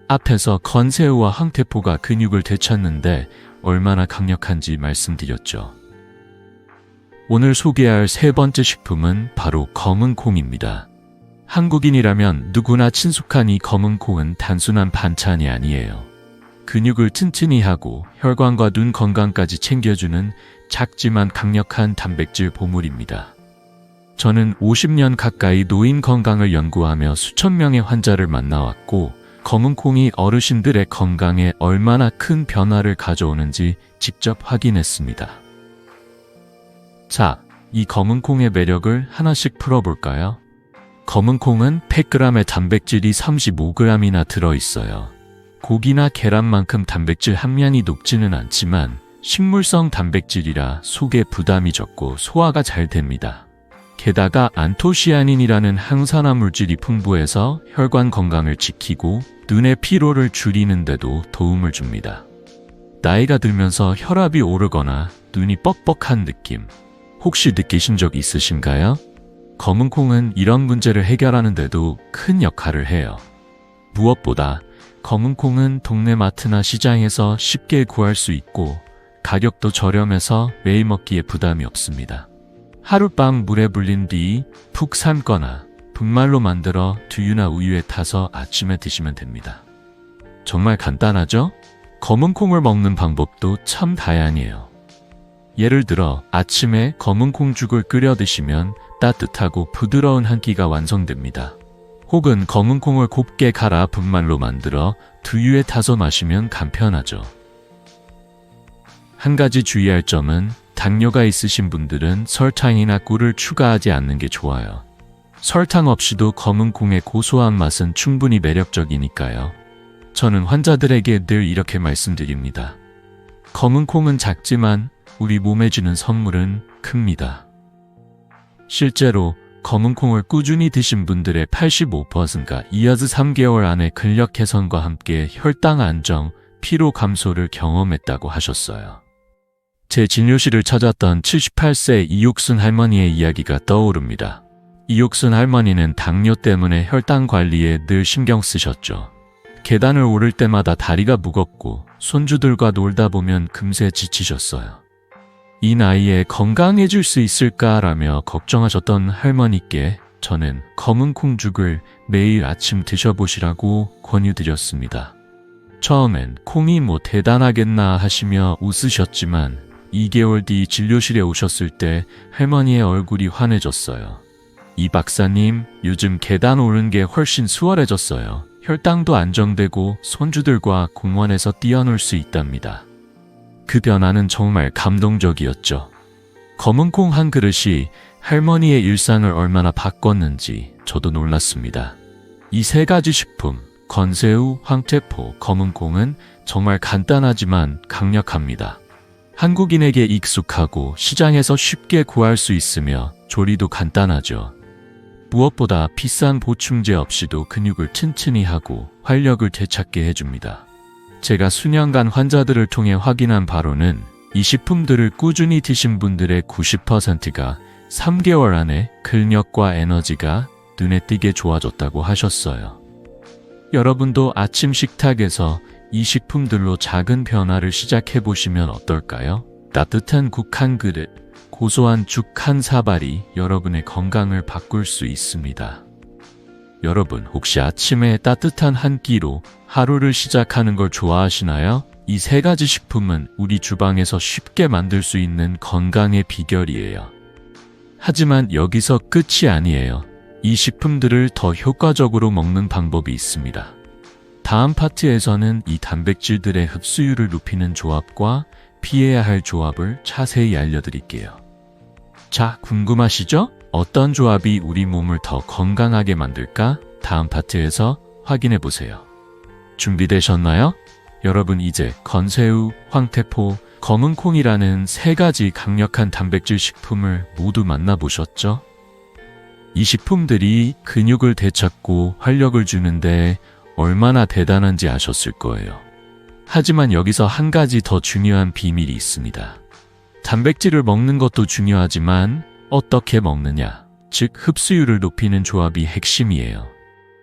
앞에서 건새우와 황태포가 근육을 되찾는데 얼마나 강력한지 말씀드렸죠. 오늘 소개할 세 번째 식품은 바로 검은 콩입니다. 한국인이라면 누구나 친숙한 이 검은 콩은 단순한 반찬이 아니에요. 근육을 튼튼히 하고 혈관과 눈 건강까지 챙겨주는 작지만 강력한 단백질 보물입니다. 저는 50년 가까이 노인 건강을 연구하며 수천 명의 환자를 만나왔고 검은 콩이 어르신들의 건강에 얼마나 큰 변화를 가져오는지 직접 확인했습니다. 자, 이 검은 콩의 매력을 하나씩 풀어볼까요? 검은 콩은 100g의 단백질이 35g이나 들어있어요. 고기나 계란만큼 단백질 함량이 높지는 않지만 식물성 단백질이라 속에 부담이 적고 소화가 잘 됩니다. 게다가 안토시아닌이라는 항산화 물질이 풍부해서 혈관 건강을 지키고 눈의 피로를 줄이는 데도 도움을 줍니다. 나이가 들면서 혈압이 오르거나 눈이 뻑뻑한 느낌, 혹시 느끼신 적 있으신가요? 검은 콩은 이런 문제를 해결하는 데도 큰 역할을 해요. 무엇보다 검은 콩은 동네 마트나 시장에서 쉽게 구할 수 있고 가격도 저렴해서 매일 먹기에 부담이 없습니다. 하룻밤 물에 불린 뒤 푹 삶거나 분말로 만들어 두유나 우유에 타서 아침에 드시면 됩니다. 정말 간단하죠? 검은 콩을 먹는 방법도 참 다양해요. 예를 들어 아침에 검은 콩죽을 끓여 드시면 따뜻하고 부드러운 한 끼가 완성됩니다. 혹은 검은 콩을 곱게 갈아 분말로 만들어 두유에 타서 마시면 간편하죠. 한 가지 주의할 점은 당뇨가 있으신 분들은 설탕이나 꿀을 추가하지 않는 게 좋아요. 설탕 없이도 검은 콩의 고소한 맛은 충분히 매력적이니까요. 저는 환자들에게 늘 이렇게 말씀드립니다. 검은 콩은 작지만 우리 몸에 주는 선물은 큽니다. 실제로 검은 콩을 꾸준히 드신 분들의 85%가 이어서 3개월 안에 근력 개선과 함께 혈당 안정, 피로 감소를 경험했다고 하셨어요. 제 진료실을 찾았던 78세 이옥순 할머니의 이야기가 떠오릅니다. 이옥순 할머니는 당뇨 때문에 혈당 관리에 늘 신경 쓰셨죠. 계단을 오를 때마다 다리가 무겁고 손주들과 놀다 보면 금세 지치셨어요. 이 나이에 건강해질 수 있을까라며 걱정하셨던 할머니께 저는 검은 콩죽을 매일 아침 드셔보시라고 권유드렸습니다. 처음엔 콩이 뭐 대단하겠나 하시며 웃으셨지만 2개월 뒤 진료실에 오셨을 때 할머니의 얼굴이 환해졌어요. 이 박사님, 요즘 계단 오르는 게 훨씬 수월해졌어요. 혈당도 안정되고 손주들과 공원에서 뛰어놀 수 있답니다. 그 변화는 정말 감동적이었죠. 검은 콩 한 그릇이 할머니의 일상을 얼마나 바꿨는지 저도 놀랐습니다. 이 세 가지 식품, 건새우, 황태포, 검은 콩은 정말 간단하지만 강력합니다. 한국인에게 익숙하고 시장에서 쉽게 구할 수 있으며 조리도 간단하죠. 무엇보다 비싼 보충제 없이도 근육을 튼튼히 하고 활력을 되찾게 해줍니다. 제가 수년간 환자들을 통해 확인한 바로는 이 식품들을 꾸준히 드신 분들의 90%가 3개월 안에 근력과 에너지가 눈에 띄게 좋아졌다고 하셨어요. 여러분도 아침 식탁에서 이 식품들로 작은 변화를 시작해보시면 어떨까요? 따뜻한 국 한 그릇, 고소한 죽 한 사발이 여러분의 건강을 바꿀 수 있습니다. 여러분, 혹시 아침에 따뜻한 한 끼로 하루를 시작하는 걸 좋아하시나요? 이 세 가지 식품은 우리 주방에서 쉽게 만들 수 있는 건강의 비결이에요. 하지만 여기서 끝이 아니에요. 이 식품들을 더 효과적으로 먹는 방법이 있습니다. 다음 파트에서는 이 단백질들의 흡수율을 높이는 조합과 피해야 할 조합을 자세히 알려드릴게요. 자, 궁금하시죠? 어떤 조합이 우리 몸을 더 건강하게 만들까? 다음 파트에서 확인해 보세요. 준비되셨나요? 여러분, 이제 건새우, 황태포, 검은콩이라는 세 가지 강력한 단백질 식품을 모두 만나보셨죠? 이 식품들이 근육을 되찾고 활력을 주는데 얼마나 대단한지 아셨을 거예요. 하지만 여기서 한 가지 더 중요한 비밀이 있습니다. 단백질을 먹는 것도 중요하지만 어떻게 먹느냐, 즉 흡수율을 높이는 조합이 핵심이에요.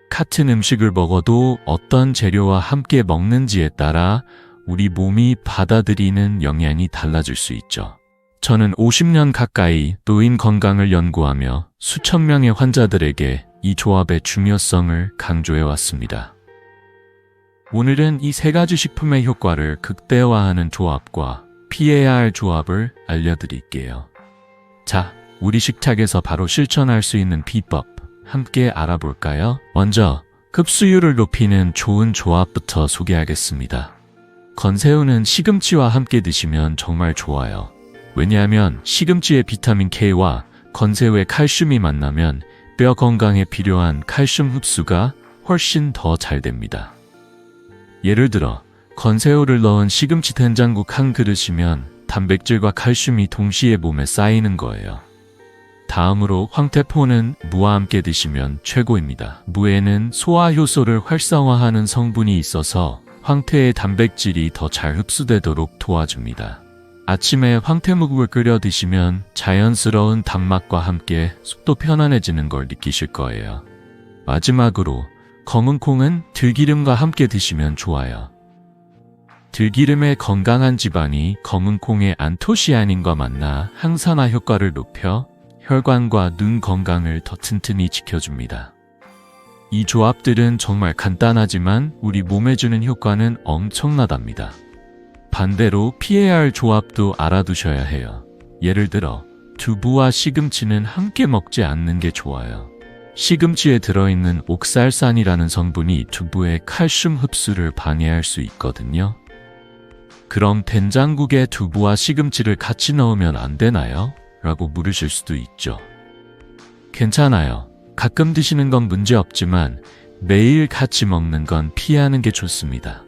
같은 음식을 먹어도 어떤 재료와 함께 먹는지에 따라 우리 몸이 받아들이는 영향이 달라질 수 있죠. 저는 50년 가까이 노인 건강을 연구하며 수천 명의 환자들에게 이 조합의 중요성을 강조해 왔습니다. 오늘은 이 세 가지 식품의 효과를 극대화하는 조합과 피해야 할 조합을 알려드릴게요. 자, 우리 식탁에서 바로 실천할 수 있는 비법 함께 알아볼까요? 먼저 흡수율을 높이는 좋은 조합부터 소개하겠습니다. 건새우는 시금치와 함께 드시면 정말 좋아요. 왜냐하면 시금치의 비타민 K와 건새우의 칼슘이 만나면 뼈 건강에 필요한 칼슘 흡수가 훨씬 더 잘 됩니다. 예를 들어 건새우를 넣은 시금치 된장국 한 그릇이면 단백질과 칼슘이 동시에 몸에 쌓이는 거예요. 다음으로 황태포는 무와 함께 드시면 최고입니다. 무에는 소화 효소를 활성화하는 성분이 있어서 황태의 단백질이 더 잘 흡수되도록 도와줍니다. 아침에 황태무국을 끓여 드시면 자연스러운 단맛과 함께 속도 편안해지는 걸 느끼실 거예요. 마지막으로 검은콩은 들기름과 함께 드시면 좋아요. 들기름의 건강한 지방이 검은콩의 안토시아닌과 만나 항산화 효과를 높여 혈관과 눈 건강을 더 튼튼히 지켜줍니다. 이 조합들은 정말 간단하지만 우리 몸에 주는 효과는 엄청나답니다. 반대로 피해야 할 조합도 알아두셔야 해요. 예를 들어 두부와 시금치는 함께 먹지 않는 게 좋아요. 시금치에 들어있는 옥살산이라는 성분이 두부의 칼슘 흡수를 방해할 수 있거든요. 그럼 된장국에 두부와 시금치를 같이 넣으면 안 되나요? 라고 물으실 수도 있죠. 괜찮아요. 가끔 드시는 건 문제 없지만 매일 같이 먹는 건 피하는 게 좋습니다.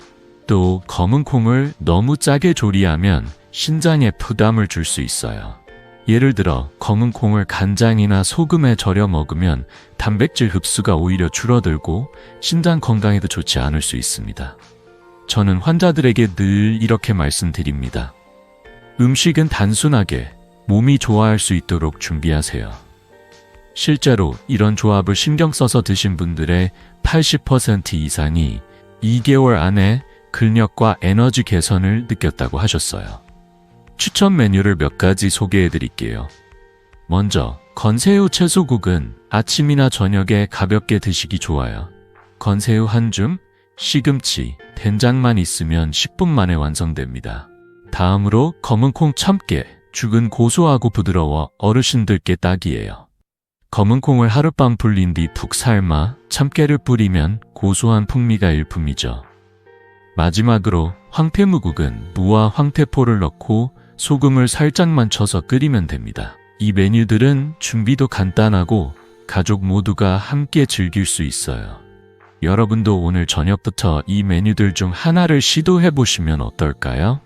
또 검은콩을 너무 짜게 조리하면 신장에 부담을 줄 수 있어요. 예를 들어 검은콩을 간장이나 소금에 절여 먹으면 단백질 흡수가 오히려 줄어들고 신장 건강에도 좋지 않을 수 있습니다. 저는 환자들에게 늘 이렇게 말씀드립니다. 음식은 단순하게 몸이 좋아할 수 있도록 준비하세요. 실제로 이런 조합을 신경 써서 드신 분들의 80% 이상이 2개월 안에 근력과 에너지 개선을 느꼈다고 하셨어요. 추천 메뉴를 몇 가지 소개해 드릴게요. 먼저 건새우 채소국은 아침이나 저녁에 가볍게 드시기 좋아요. 건새우 한 줌, 시금치, 된장만 있으면 10분 만에 완성됩니다. 다음으로 검은콩 참깨, 죽은 고소하고 부드러워 어르신들께 딱이에요. 검은콩을 하룻밤 불린 뒤 푹 삶아 참깨를 뿌리면 고소한 풍미가 일품이죠. 마지막으로 황태무국은 무와 황태포를 넣고 소금을 살짝만 쳐서 끓이면 됩니다. 이 메뉴들은 준비도 간단하고 가족 모두가 함께 즐길 수 있어요. 여러분도 오늘 저녁부터 이 메뉴들 중 하나를 시도해 보시면 어떨까요?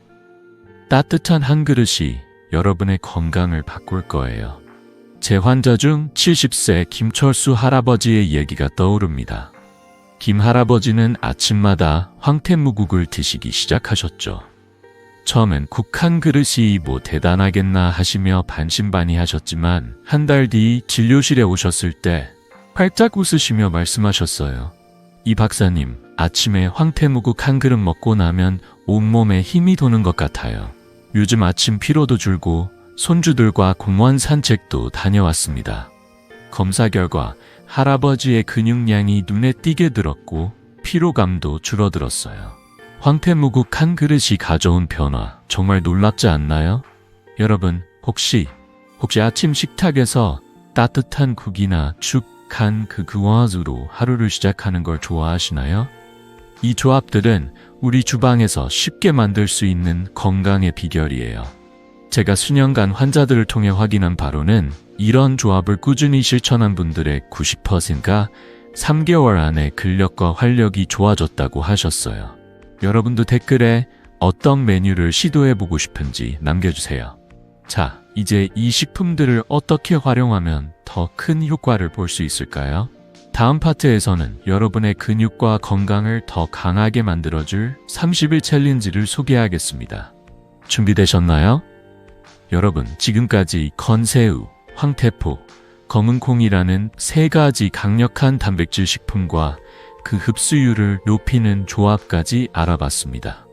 따뜻한 한 그릇이 여러분의 건강을 바꿀 거예요. 제 환자 중 70세 김철수 할아버지의 얘기가 떠오릅니다. 김 할아버지는 아침마다 황태무국을 드시기 시작하셨죠. 처음엔 국 한 그릇이 뭐 대단하겠나 하시며 반신반의하셨지만 한 달 뒤 진료실에 오셨을 때 활짝 웃으시며 말씀하셨어요. 이 박사님, 아침에 황태무국 한 그릇 먹고 나면 온몸에 힘이 도는 것 같아요. 요즘 아침 피로도 줄고 손주들과 공원 산책도 다녀왔습니다. 검사 결과 할아버지의 근육량이 눈에 띄게 들었고 피로감도 줄어들었어요. 황태무국 한 그릇이 가져온 변화 정말 놀랍지 않나요? 여러분 혹시 아침 식탁에서 따뜻한 국이나 죽한 그 그와즈로 하루를 시작하는 걸 좋아하시나요? 이 조합들은 우리 주방에서 쉽게 만들 수 있는 건강의 비결이에요. 제가 수년간 환자들을 통해 확인한 바로는 이런 조합을 꾸준히 실천한 분들의 90%가 3개월 안에 근력과 활력이 좋아졌다고 하셨어요. 여러분도 댓글에 어떤 메뉴를 시도해보고 싶은지 남겨주세요. 자, 이제 이 식품들을 어떻게 활용하면 더 큰 효과를 볼 수 있을까요? 다음 파트에서는 여러분의 근육과 건강을 더 강하게 만들어줄 30일 챌린지를 소개하겠습니다. 준비되셨나요? 여러분, 지금까지 건새우, 황태포, 검은콩이라는 3가지 강력한 단백질 식품과 그 흡수율을 높이는 조합까지 알아봤습니다.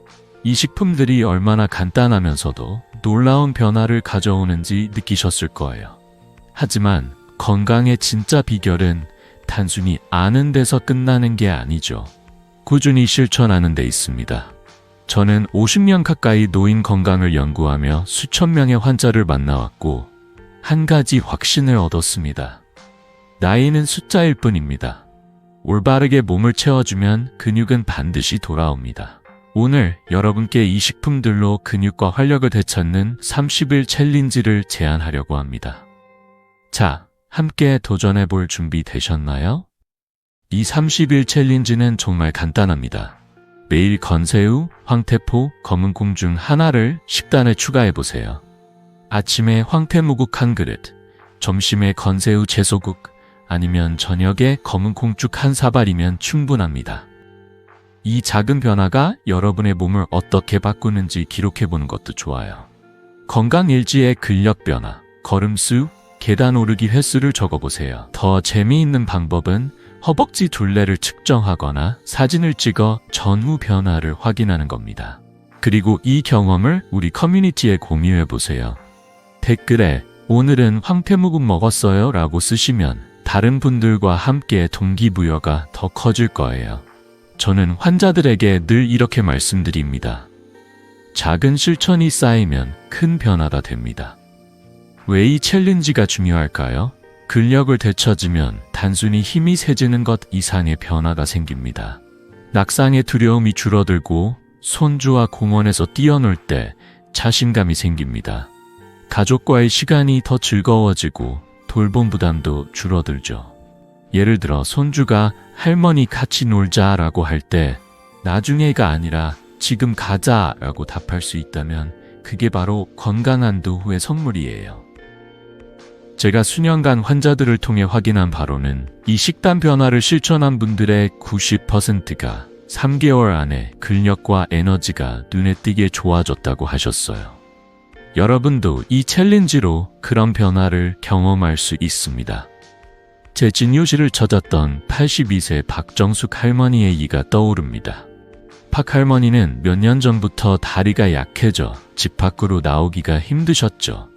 이 식품들이 얼마나 간단하면서도 놀라운 변화를 가져오는지 느끼셨을 거예요. 하지만 건강의 진짜 비결은 단순히 아는 데서 끝나는 게 아니죠. 꾸준히 실천하는 데 있습니다. 저는 50년 가까이 노인 건강을 연구하며 수천 명의 환자를 만나왔고 한 가지 확신을 얻었습니다. 나이는 숫자일 뿐입니다. 올바르게 몸을 채워주면 근육은 반드시 돌아옵니다. 오늘 여러분께 이 식품들로 근육과 활력을 되찾는 30일 챌린지를 제안하려고 합니다. 자, 함께 도전해볼 준비 되셨나요? 이 30일 챌린지는 정말 간단합니다. 매일 건새우, 황태포, 검은콩 중 하나를 식단에 추가해보세요. 아침에 황태무국 한 그릇, 점심에 건새우 채소국, 아니면 저녁에 검은콩죽 한 사발이면 충분합니다. 이 작은 변화가 여러분의 몸을 어떻게 바꾸는지 기록해보는 것도 좋아요. 건강일지의 근력 변화, 걸음수, 계단 오르기 횟수를 적어보세요. 더 재미있는 방법은 허벅지 둘레를 측정하거나 사진을 찍어 전후 변화를 확인하는 겁니다. 그리고 이 경험을 우리 커뮤니티에 공유해보세요. 댓글에 오늘은 황태무국 먹었어요 라고 쓰시면 다른 분들과 함께 동기부여가 더 커질 거예요. 저는 환자들에게 늘 이렇게 말씀드립니다. 작은 실천이 쌓이면 큰 변화가 됩니다. 왜 이 챌린지가 중요할까요? 근력을 되찾으면 단순히 힘이 세지는 것 이상의 변화가 생깁니다. 낙상의 두려움이 줄어들고 손주와 공원에서 뛰어놀 때 자신감이 생깁니다. 가족과의 시간이 더 즐거워지고 돌봄 부담도 줄어들죠. 예를 들어 손주가 할머니 같이 놀자라고 할 때 나중에가 아니라 지금 가자라고 답할 수 있다면 그게 바로 건강한 노후의 선물이에요. 제가 수년간 환자들을 통해 확인한 바로는 이 식단 변화를 실천한 분들의 90%가 3개월 안에 근력과 에너지가 눈에 띄게 좋아졌다고 하셨어요. 여러분도 이 챌린지로 그런 변화를 경험할 수 있습니다. 제 진료실을 찾았던 82세 박정숙 할머니의 얘기가 떠오릅니다. 박 할머니는 몇 년 전부터 다리가 약해져 집 밖으로 나오기가 힘드셨죠.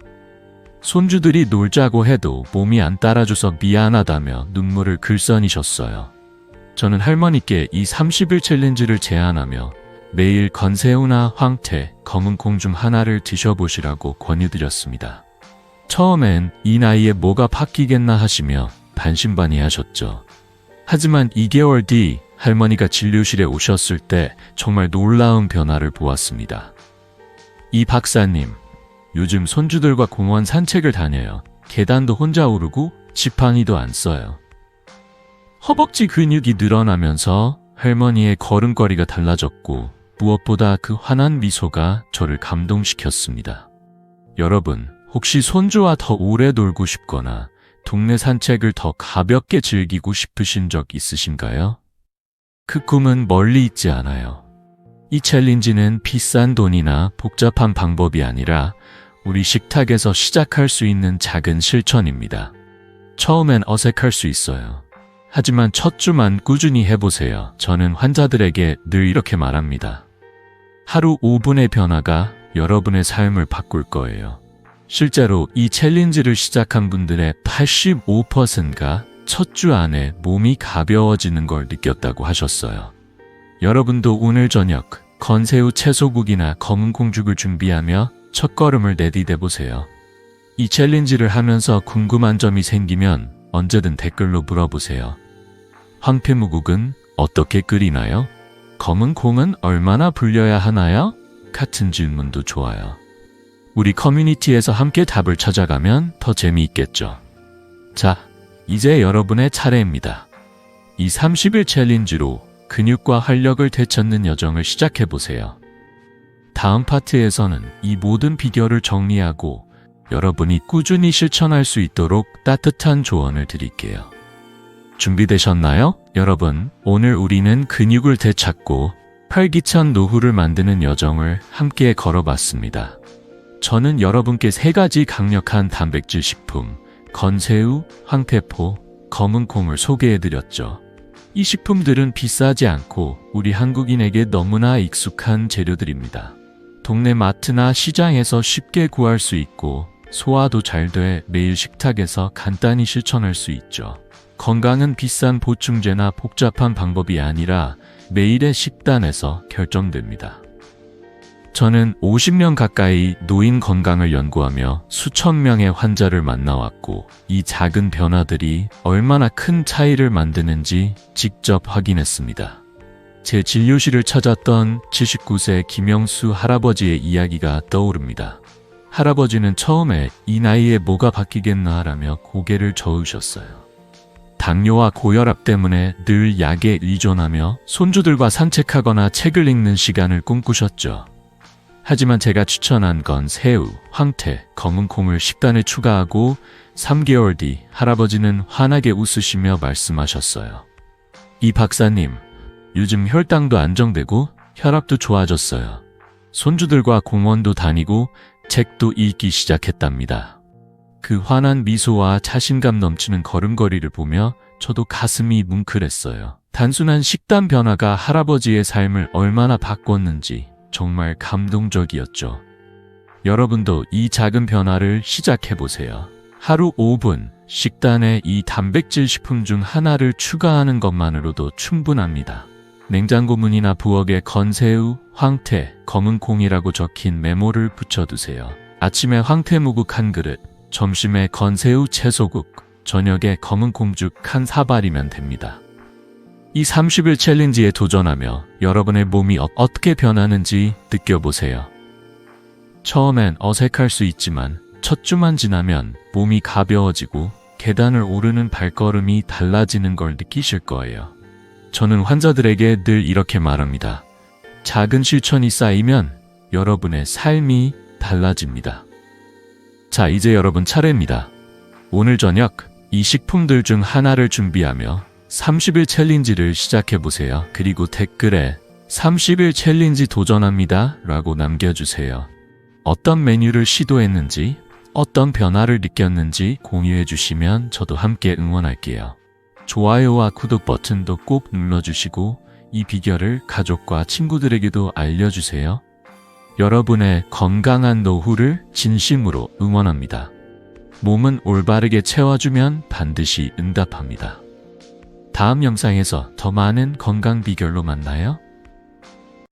손주들이 놀자고 해도 몸이 안 따라줘서 미안하다며 눈물을 글썽이셨어요. 저는 할머니께 이 30일 챌린지를 제안하며 매일 건새우나 황태, 검은콩 중 하나를 드셔보시라고 권유드렸습니다. 처음엔 이 나이에 뭐가 바뀌겠나 하시며 반신반의하셨죠. 하지만 2개월 뒤 할머니가 진료실에 오셨을 때 정말 놀라운 변화를 보았습니다. 이 박사님, 요즘 손주들과 공원 산책을 다녀요. 계단도 혼자 오르고 지팡이도 안 써요. 허벅지 근육이 늘어나면서 할머니의 걸음걸이가 달라졌고 무엇보다 그 환한 미소가 저를 감동시켰습니다. 여러분, 혹시 손주와 더 오래 놀고 싶거나 동네 산책을 더 가볍게 즐기고 싶으신 적 있으신가요? 그 꿈은 멀리 있지 않아요. 이 챌린지는 비싼 돈이나 복잡한 방법이 아니라 우리 식탁에서 시작할 수 있는 작은 실천입니다. 처음엔 어색할 수 있어요. 하지만 첫 주만 꾸준히 해보세요. 저는 환자들에게 늘 이렇게 말합니다. 하루 5분의 변화가 여러분의 삶을 바꿀 거예요. 실제로 이 챌린지를 시작한 분들의 85%가 첫 주 안에 몸이 가벼워지는 걸 느꼈다고 하셨어요. 여러분도 오늘 저녁 건새우 채소국이나 검은 콩죽을 준비하며 첫걸음을 내디뎌 보세요. 이 챌린지를 하면서 궁금한 점이 생기면 언제든 댓글로 물어보세요. 황태무국은 어떻게 끓이나요? 검은 콩은 얼마나 불려야 하나요? 같은 질문도 좋아요. 우리 커뮤니티에서 함께 답을 찾아가면 더 재미있겠죠. 자, 이제 여러분의 차례입니다. 이 30일 챌린지로 근육과 활력을 되찾는 여정을 시작해보세요. 다음 파트에서는 이 모든 비결을 정리하고 여러분이 꾸준히 실천할 수 있도록 따뜻한 조언을 드릴게요. 준비되셨나요? 여러분, 오늘 우리는 근육을 되찾고 활기찬 노후를 만드는 여정을 함께 걸어봤습니다. 저는 여러분께 3가지 강력한 단백질 식품, 건새우, 황태포, 검은 콩을 소개해드렸죠. 이 식품들은 비싸지 않고 우리 한국인에게 너무나 익숙한 재료들입니다. 동네 마트나 시장에서 쉽게 구할 수 있고 소화도 잘 돼 매일 식탁에서 간단히 실천할 수 있죠. 건강은 비싼 보충제나 복잡한 방법이 아니라 매일의 식단에서 결정됩니다. 저는 50년 가까이 노인 건강을 연구하며 수천 명의 환자를 만나왔고 이 작은 변화들이 얼마나 큰 차이를 만드는지 직접 확인했습니다. 제 진료실을 찾았던 79세 김영수 할아버지의 이야기가 떠오릅니다. 할아버지는 처음에 이 나이에 뭐가 바뀌겠나 라며 고개를 저으셨어요. 당뇨와 고혈압 때문에 늘 약에 의존하며 손주들과 산책하거나 책을 읽는 시간을 꿈꾸셨죠. 하지만 제가 추천한 건 새우, 황태, 검은 콩을 식단에 추가하고 3개월 뒤 할아버지는 환하게 웃으시며 말씀하셨어요. 이 박사님, 요즘 혈당도 안정되고 혈압도 좋아졌어요. 손주들과 공원도 다니고 책도 읽기 시작했답니다. 그 환한 미소와 자신감 넘치는 걸음걸이를 보며 저도 가슴이 뭉클했어요. 단순한 식단 변화가 할아버지의 삶을 얼마나 바꿨는지 정말 감동적이었죠. 여러분도 이 작은 변화를 시작해보세요. 하루 5분 식단에 이 단백질 식품 중 하나를 추가하는 것만으로도 충분합니다. 냉장고 문이나 부엌에 건새우, 황태, 검은 콩이라고 적힌 메모를 붙여두세요. 아침에 황태무국 한 그릇, 점심에 건새우 채소국, 저녁에 검은 콩죽 한 사발이면 됩니다. 이 30일 챌린지에 도전하며 여러분의 몸이 어떻게 변하는지 느껴보세요. 처음엔 어색할 수 있지만 첫 주만 지나면 몸이 가벼워지고 계단을 오르는 발걸음이 달라지는 걸 느끼실 거예요. 저는 환자들에게 늘 이렇게 말합니다. 작은 실천이 쌓이면 여러분의 삶이 달라집니다. 자, 이제 여러분 차례입니다. 오늘 저녁 이 식품들 중 하나를 준비하며 30일 챌린지를 시작해보세요. 그리고 댓글에 30일 챌린지 도전합니다 라고 남겨주세요. 어떤 메뉴를 시도했는지, 어떤 변화를 느꼈는지 공유해주시면 저도 함께 응원할게요. 좋아요와 구독 버튼도 꼭 눌러주시고 이 비결을 가족과 친구들에게도 알려주세요. 여러분의 건강한 노후를 진심으로 응원합니다. 몸은 올바르게 채워주면 반드시 응답합니다. 다음 영상에서 더 많은 건강 비결로 만나요.